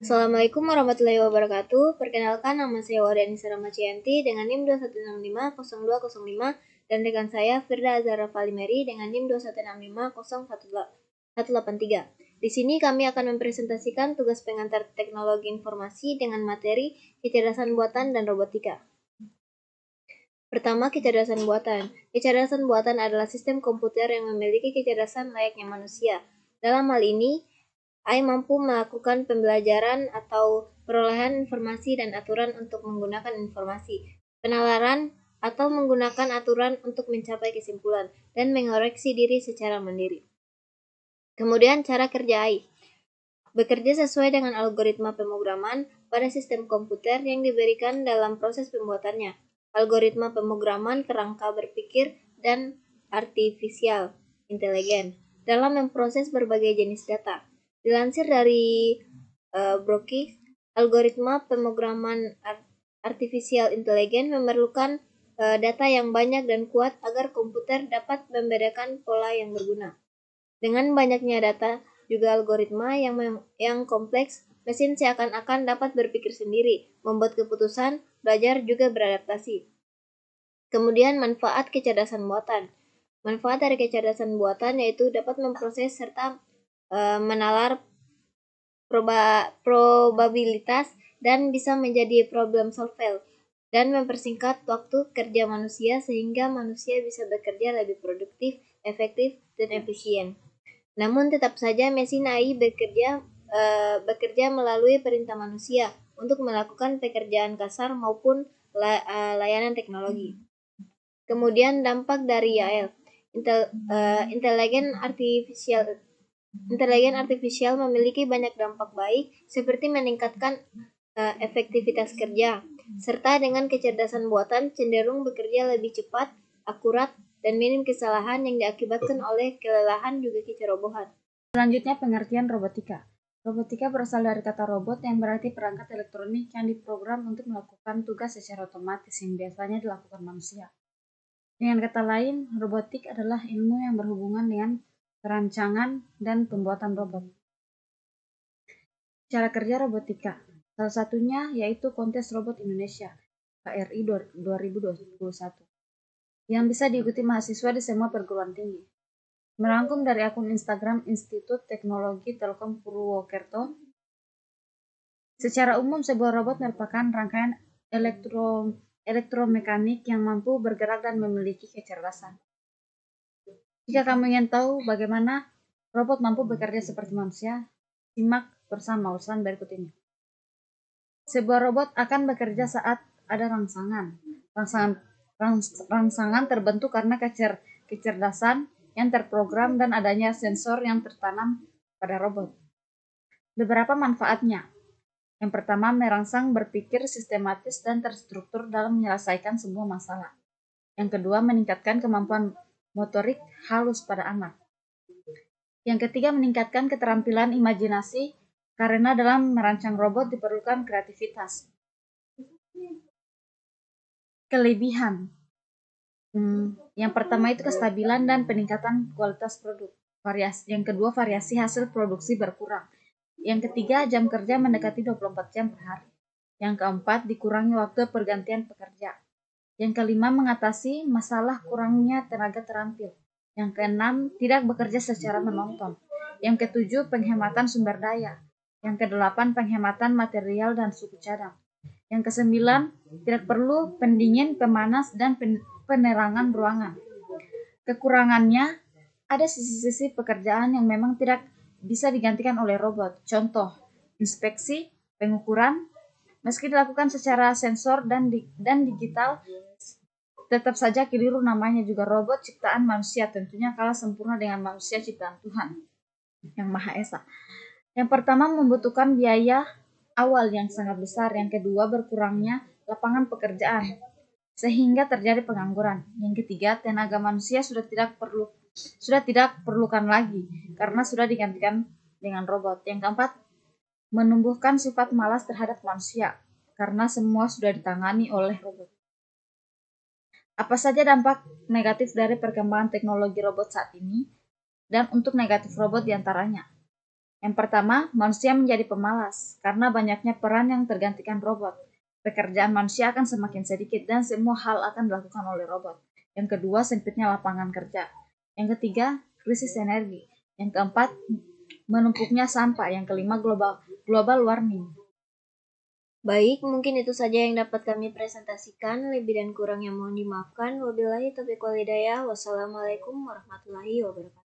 Assalamualaikum warahmatullahi wabarakatuh. Perkenalkan, nama saya Wardani Saramacianti dengan NIM 21650205 dan rekan saya Firda Azhara Falimeri dengan NIM 21650183. Di sini kami akan mempresentasikan tugas pengantar teknologi informasi dengan materi kecerdasan buatan dan robotika. Pertama, kecerdasan buatan. Kecerdasan buatan adalah sistem komputer yang memiliki kecerdasan layaknya manusia. Dalam hal ini, AI mampu melakukan pembelajaran atau perolehan informasi dan aturan untuk menggunakan informasi, penalaran, atau menggunakan aturan untuk mencapai kesimpulan, dan mengoreksi diri secara mandiri. Kemudian, cara kerja AI. Bekerja sesuai dengan algoritma pemrograman pada sistem komputer yang diberikan dalam proses pembuatannya. Algoritma pemrograman kerangka berpikir dan artifisial intelijen dalam memproses berbagai jenis data. Dilansir dari Brokey, algoritma pemrograman artifisial intelijen memerlukan data yang banyak dan kuat agar komputer dapat membedakan pola yang berguna. Dengan banyaknya data, juga algoritma yang kompleks, mesin seakan-akan dapat berpikir sendiri, membuat keputusan, belajar, juga beradaptasi. Kemudian manfaat kecerdasan buatan. Manfaat dari kecerdasan buatan yaitu dapat memproses serta menalar probabilitas dan bisa menjadi problem solver dan mempersingkat waktu kerja manusia sehingga manusia bisa bekerja lebih produktif, efektif, dan efisien. Namun tetap saja mesin AI bekerja melalui perintah manusia untuk melakukan pekerjaan kasar maupun layanan teknologi. Kemudian dampak dari AI. Intelijen artifisial memiliki banyak dampak baik seperti meningkatkan efektivitas kerja, serta dengan kecerdasan buatan cenderung bekerja lebih cepat, akurat, dan minim kesalahan yang diakibatkan oleh kelelahan juga kecerobohan. Selanjutnya, pengertian robotika. Robotika berasal dari kata robot yang berarti perangkat elektronik yang diprogram untuk melakukan tugas secara otomatis yang biasanya dilakukan manusia. Dengan kata lain, robotik adalah ilmu yang berhubungan dengan perancangan dan pembuatan robot. Cara kerja robotika. Salah satunya yaitu Kontes Robot Indonesia (KRI 2021) yang bisa diikuti mahasiswa di semua perguruan tinggi. Merangkum dari akun Instagram Institut Teknologi Telkom Purwokerto, secara umum sebuah robot merupakan rangkaian elektromekanik yang mampu bergerak dan memiliki kecerdasan. Jika kamu ingin tahu bagaimana robot mampu bekerja seperti manusia, simak bersama ulasan berikut ini. Sebuah robot akan bekerja saat ada rangsangan. Rangsangan terbentuk karena kecerdasan yang terprogram dan adanya sensor yang tertanam pada robot. Beberapa manfaatnya. Yang pertama, merangsang berpikir sistematis dan terstruktur dalam menyelesaikan sebuah masalah. Yang kedua, meningkatkan kemampuan motorik halus pada anak. Yang ketiga, meningkatkan keterampilan imajinasi karena dalam merancang robot diperlukan kreativitas. Kelebihan. Yang pertama itu kestabilan dan peningkatan kualitas produk. Yang kedua, variasi hasil produksi berkurang. Yang ketiga, jam kerja mendekati 24 jam per hari. Yang keempat, dikurangi waktu pergantian pekerja. Yang kelima, mengatasi masalah kurangnya tenaga terampil. Yang keenam, tidak bekerja secara menonton. Yang ketujuh, penghematan sumber daya. Yang kedelapan, penghematan material dan suku cadang. Yang kesembilan, tidak perlu pendingin, pemanas, dan penerangan ruangan. Kekurangannya, ada sisi-sisi pekerjaan yang memang tidak bisa digantikan oleh robot. Contoh, inspeksi, pengukuran, meski dilakukan secara sensor dan digital, tetap saja keliru namanya juga robot ciptaan manusia, tentunya kalah sempurna dengan manusia ciptaan Tuhan yang Maha Esa. Yang pertama, membutuhkan biaya awal yang sangat besar. Yang kedua, berkurangnya lapangan pekerjaan sehingga terjadi pengangguran. Yang ketiga, tenaga manusia sudah tidak perlukan lagi karena sudah digantikan dengan robot. Yang keempat, menumbuhkan sifat malas terhadap manusia karena semua sudah ditangani oleh robot. Apa saja dampak negatif dari perkembangan teknologi robot saat ini, dan untuk negatif robot diantaranya. Yang pertama, manusia menjadi pemalas karena banyaknya peran yang tergantikan robot. Pekerjaan manusia akan semakin sedikit dan semua hal akan dilakukan oleh robot. Yang kedua, sempitnya lapangan kerja. Yang ketiga, krisis energi. Yang keempat, menumpuknya sampah. Yang kelima, global warming. Baik, mungkin itu saja yang dapat kami presentasikan. Lebih dan kurangnya mohon dimaafkan. Wabillahi taufiq wal hidayah. Wassalamualaikum warahmatullahi wabarakatuh.